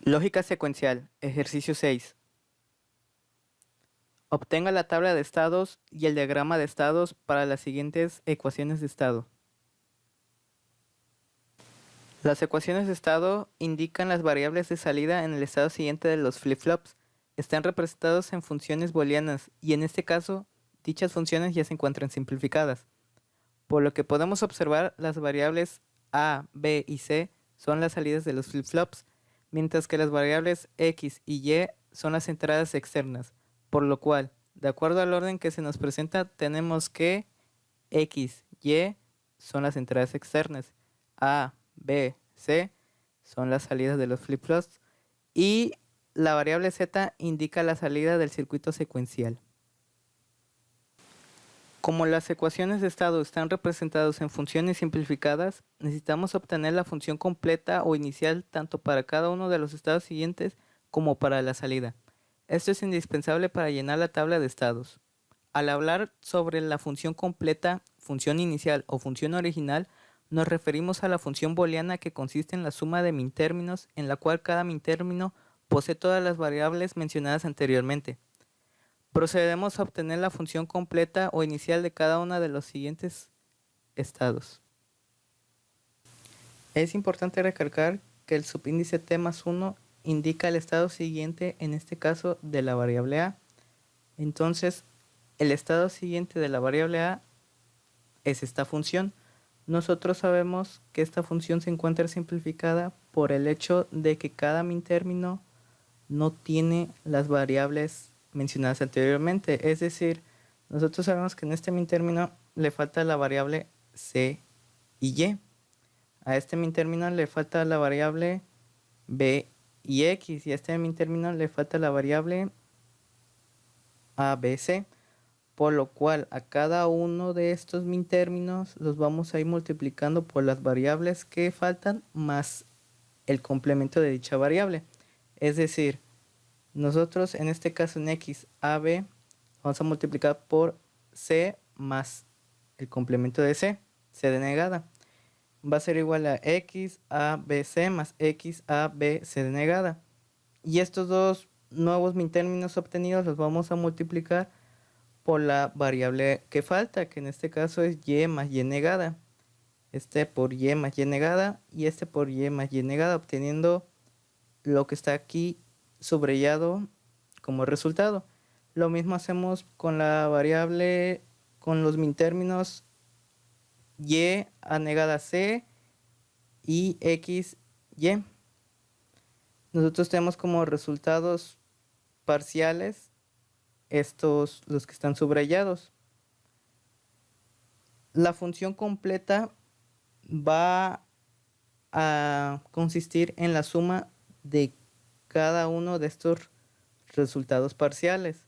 Lógica secuencial, ejercicio 6. Obtenga la tabla de estados y el diagrama de estados para las siguientes ecuaciones de estado. Las ecuaciones de estado indican las variables de salida en el estado siguiente de los flip-flops. Están representados en funciones booleanas y en este caso, dichas funciones ya se encuentran simplificadas. Por lo que podemos observar, las variables A, B y C son las salidas de los flip-flops, mientras que las variables X y Y son las entradas externas, por lo cual, de acuerdo al orden que se nos presenta, tenemos que X, Y son las entradas externas, A, B, C son las salidas de los flip-flops y la variable Z indica la salida del circuito secuencial. Como las ecuaciones de estado están representadas en funciones simplificadas, necesitamos obtener la función completa o inicial tanto para cada uno de los estados siguientes como para la salida. Esto es indispensable para llenar la tabla de estados. Al hablar sobre la función completa, función inicial o función original, nos referimos a la función booleana que consiste en la suma de mintérminos en la cual cada mintérmino posee todas las variables mencionadas anteriormente. Procedemos a obtener la función completa o inicial de cada uno de los siguientes estados. Es importante recalcar que el subíndice t más 1 indica el estado siguiente, en este caso de la variable a. Entonces, el estado siguiente de la variable a es esta función. Nosotros sabemos que esta función se encuentra simplificada por el hecho de que cada mintérmino no tiene las variables mencionadas anteriormente. Es decir, nosotros sabemos que en este mintérmino le falta la variable C y Y. A este mintérmino le falta la variable B y X. Y a este mintérmino le falta la variable A, B, C. Por lo cual a cada uno de estos mintérminos los vamos a ir multiplicando por las variables que faltan más el complemento de dicha variable. Es decir, nosotros en este caso en X, A, B, vamos a multiplicar por C más el complemento de C, C denegada. Va a ser igual a X, A, B, C más X, A, B, C denegada. Y estos dos nuevos mintérminos obtenidos los vamos a multiplicar por la variable que falta, que en este caso es Y más Y negada. Este por Y más Y negada y este por Y más Y negada, obteniendo lo que está aquí subrayado como resultado. Lo mismo hacemos con la variable, con los mintérminos Y a negada C y X, Y. Nosotros tenemos como resultados parciales estos, los que están subrayados. La función completa va a consistir en la suma de cada uno de estos resultados parciales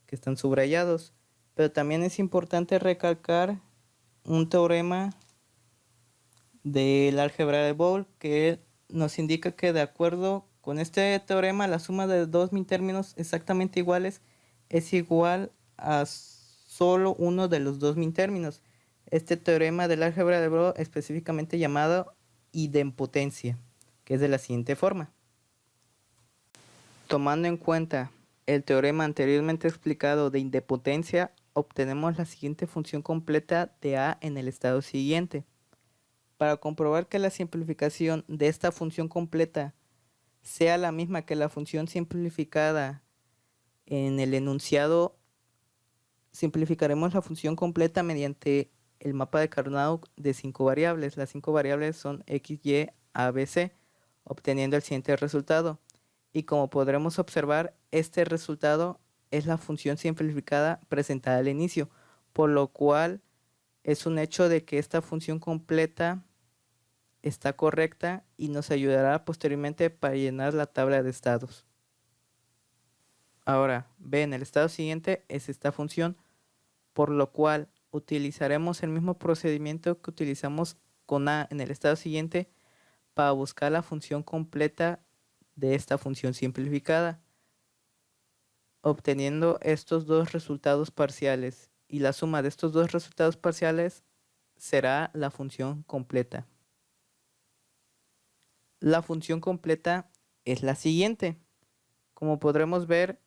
que están subrayados. Pero también es importante recalcar un teorema del álgebra de Boole que nos indica que de acuerdo con este teorema la suma de dos mintérminos exactamente iguales es igual a solo uno de los dos mintérminos. Este teorema del álgebra de Boole específicamente llamado idempotencia, que es de la siguiente forma. Tomando en cuenta el teorema anteriormente explicado de idempotencia, obtenemos la siguiente función completa de A en el estado siguiente. Para comprobar que la simplificación de esta función completa sea la misma que la función simplificada en el enunciado, simplificaremos la función completa mediante el mapa de Carnot de 5 variables. Las 5 variables son X, Y, A, B, C, obteniendo el siguiente resultado. Y como podremos observar, este resultado es la función simplificada presentada al inicio, por lo cual es un hecho de que esta función completa está correcta y nos ayudará posteriormente para llenar la tabla de estados. Ahora, B en el estado siguiente es esta función, por lo cual utilizaremos el mismo procedimiento que utilizamos con A en el estado siguiente para buscar la función completa de esta función simplificada, obteniendo estos dos resultados parciales, y la suma de estos dos resultados parciales será la función completa. La función completa es la siguiente. Como podremos ver,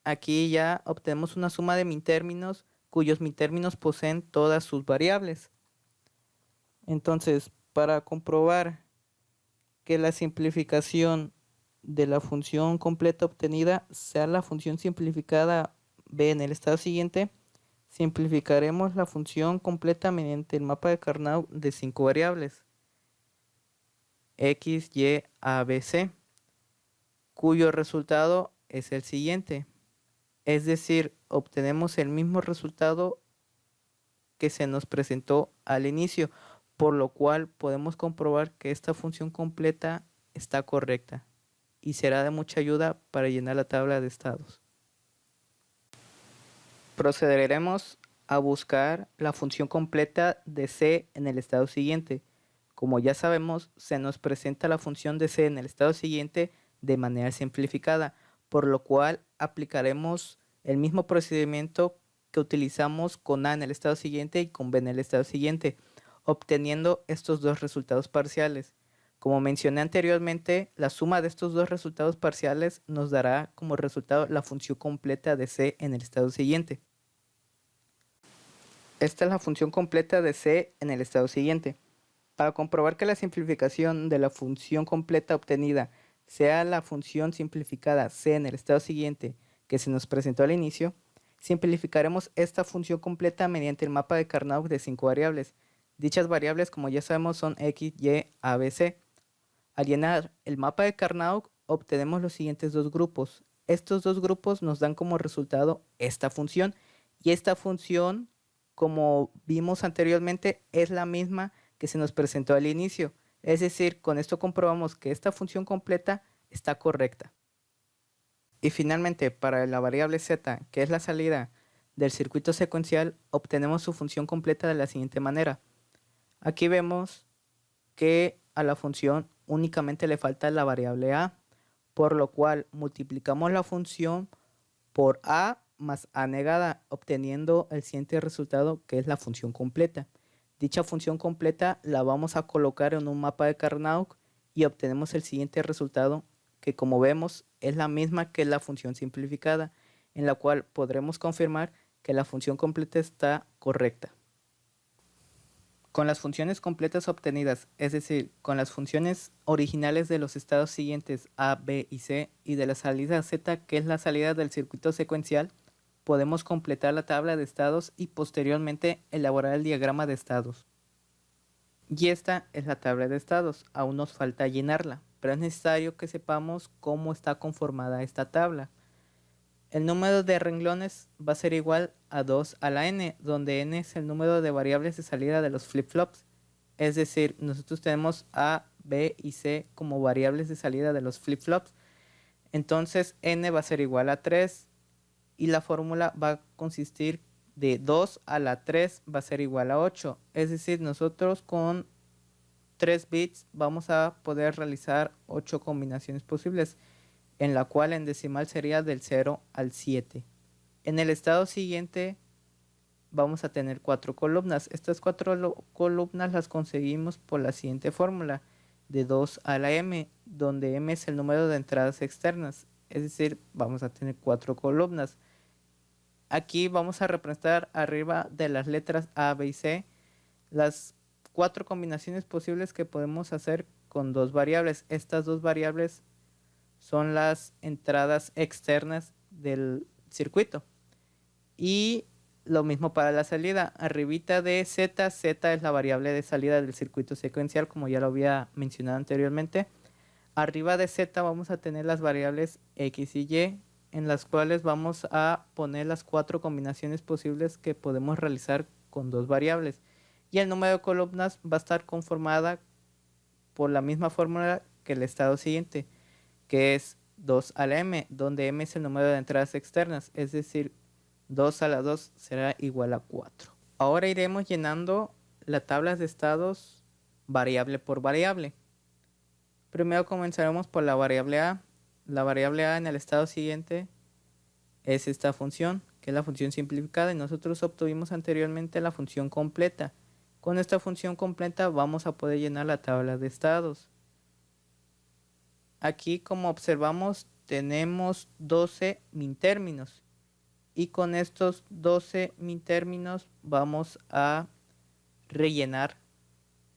aquí ya obtenemos una suma de mitérminos cuyos mitérminos poseen todas sus variables. Entonces, para comprobar que la simplificación de la función completa obtenida sea la función simplificada b en el estado siguiente, simplificaremos la función completa mediante el mapa de Carnot de 5 variables x, y, a, b, c, cuyo resultado es el siguiente. Es decir, obtenemos el mismo resultado que se nos presentó al inicio, por lo cual podemos comprobar que esta función completa está correcta y será de mucha ayuda para llenar la tabla de estados. Procederemos a buscar la función completa de C en el estado siguiente. Como ya sabemos, se nos presenta la función de C en el estado siguiente de manera simplificada, por lo cual aplicaremos el mismo procedimiento que utilizamos con A en el estado siguiente y con B en el estado siguiente, obteniendo estos dos resultados parciales. Como mencioné anteriormente, la suma de estos dos resultados parciales nos dará como resultado la función completa de C en el estado siguiente. Esta es la función completa de C en el estado siguiente. Para comprobar que la simplificación de la función completa obtenida sea la función simplificada C en el estado siguiente que se nos presentó al inicio, simplificaremos esta función completa mediante el mapa de Carnot de 5 variables. Dichas variables, como ya sabemos, son x, y, a, b, c. Al llenar el mapa de Carnot, obtenemos los siguientes dos grupos. Estos dos grupos nos dan como resultado esta función, y esta función, como vimos anteriormente, es la misma que se nos presentó al inicio. Es decir, con esto comprobamos que esta función completa está correcta. Y finalmente, para la variable z, que es la salida del circuito secuencial, obtenemos su función completa de la siguiente manera. Aquí vemos que a la función únicamente le falta la variable a, por lo cual multiplicamos la función por a más a negada, obteniendo el siguiente resultado, que es la función completa. Dicha función completa la vamos a colocar en un mapa de Carnot y obtenemos el siguiente resultado, que como vemos es la misma que la función simplificada, en la cual podremos confirmar que la función completa está correcta. Con las funciones completas obtenidas, es decir, con las funciones originales de los estados siguientes a, b y c y de la salida z, que es la salida del circuito secuencial, podemos completar la tabla de estados y posteriormente elaborar el diagrama de estados. Y esta es la tabla de estados, aún nos falta llenarla, pero es necesario que sepamos cómo está conformada esta tabla. El número de renglones va a ser igual a 2 a la n, donde n es el número de variables de salida de los flip-flops. Es decir, nosotros tenemos a, b y c como variables de salida de los flip-flops. Entonces n va a ser igual a 3 y la fórmula va a consistir de 2 a la 3 va a ser igual a 8. Es decir, nosotros con 3 bits vamos a poder realizar 8 combinaciones posibles, en la cual en decimal sería del 0 al 7. En el estado siguiente vamos a tener 4 columnas. Estas 4 columnas las conseguimos por la siguiente fórmula, de 2 a la m, donde m es el número de entradas externas. Es decir, vamos a tener 4 columnas. Aquí vamos a representar arriba de las letras A, B y C las 4 combinaciones posibles que podemos hacer con dos variables. Estas dos variables son las entradas externas del circuito. Y lo mismo para la salida. Arribita de z, z es la variable de salida del circuito secuencial, como ya lo había mencionado anteriormente. Arriba de z vamos a tener las variables x y y, en las cuales vamos a poner las 4 combinaciones posibles que podemos realizar con dos variables. Y el número de columnas va a estar conformada por la misma fórmula que el estado siguiente, que es 2 a la m, donde m es el número de entradas externas, es decir, 2 a la 2 será igual a 4. Ahora iremos llenando las tablas de estados variable por variable. Primero comenzaremos por la variable a. La variable a en el estado siguiente es esta función, que es la función simplificada, y nosotros obtuvimos anteriormente la función completa. Con esta función completa vamos a poder llenar la tabla de estados. Aquí, como observamos, tenemos 12 mintérminos. Y con estos 12 mintérminos vamos a rellenar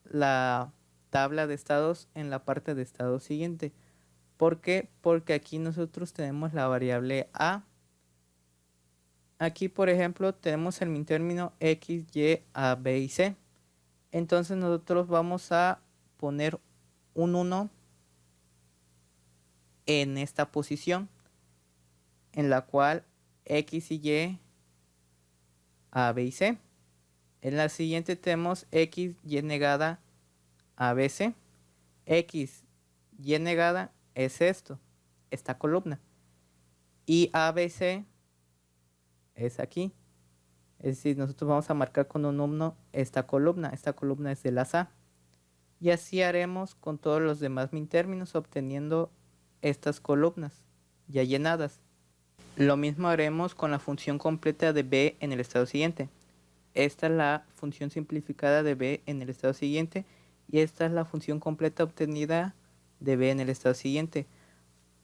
la tabla de estados en la parte de estado siguiente. ¿Por qué? Porque aquí nosotros tenemos la variable a. Aquí, por ejemplo, tenemos el mintérmino x, y, a, b y c. Entonces nosotros vamos a poner un 1 en esta posición, en la cual x y y, a, b y c. En la siguiente tenemos x, y negada, a, b, c. X, y negada es esta columna. Y a, b, c es aquí. Es decir, nosotros vamos a marcar con un 1 esta columna. Esta columna es de las a. Y así haremos con todos los demás mintérminos, obteniendo estas columnas ya llenadas. Lo mismo haremos con la función completa de b en el estado siguiente. Esta es la función simplificada de b en el estado siguiente y esta es la función completa obtenida de b en el estado siguiente.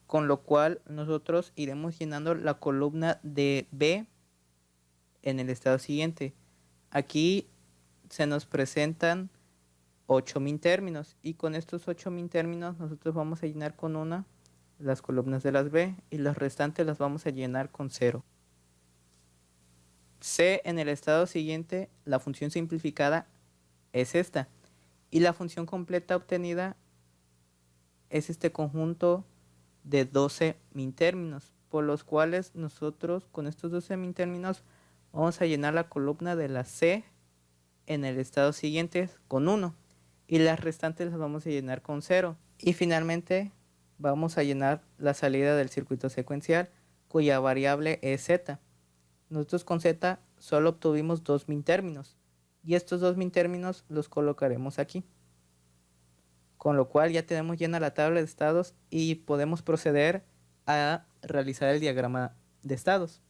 Con lo cual nosotros iremos llenando la columna de b en el estado siguiente. Aquí se nos presentan 8 mintérminos y con estos 8 mintérminos nosotros vamos a llenar con una las columnas de las b y las restantes las vamos a llenar con 0. C en el estado siguiente, la función simplificada es esta y la función completa obtenida es este conjunto de 12 mintérminos, por los cuales nosotros con estos 12 mintérminos vamos a llenar la columna de la C en el estado siguiente con 1 y las restantes las vamos a llenar con 0. Y finalmente vamos a llenar la salida del circuito secuencial cuya variable es z. Nosotros con z solo obtuvimos 2 mintérminos y estos 2 mintérminos los colocaremos aquí. Con lo cual ya tenemos llena la tabla de estados y podemos proceder a realizar el diagrama de estados.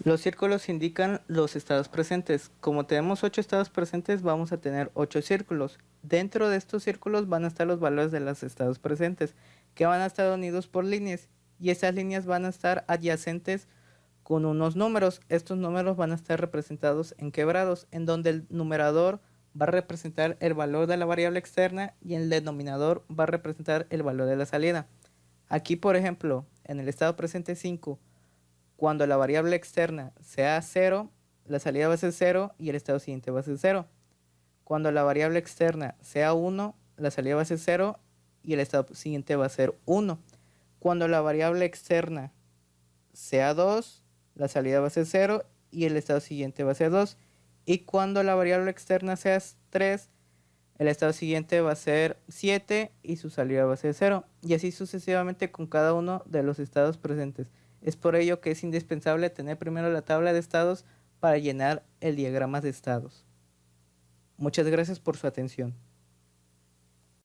Los círculos indican los estados presentes. Como tenemos 8 estados presentes, vamos a tener 8 círculos. Dentro de estos círculos van a estar los valores de los estados presentes, que van a estar unidos por líneas. Y estas líneas van a estar adyacentes con unos números. Estos números van a estar representados en quebrados, en donde el numerador va a representar el valor de la variable externa y el denominador va a representar el valor de la salida. Aquí, por ejemplo, en el estado presente 5, cuando la variable externa sea 0, la salida va a ser 0 y el estado siguiente va a ser 0. Cuando la variable externa sea 1, la salida va a ser 0 y el estado siguiente va a ser 1. Cuando la variable externa sea 2, la salida va a ser 0 y el estado siguiente va a ser 2. Y cuando la variable externa sea 3, el estado siguiente va a ser 7 y su salida va a ser 0. Y así sucesivamente con cada uno de los estados presentes. Es por ello que es indispensable tener primero la tabla de estados para llenar el diagrama de estados. Muchas gracias por su atención.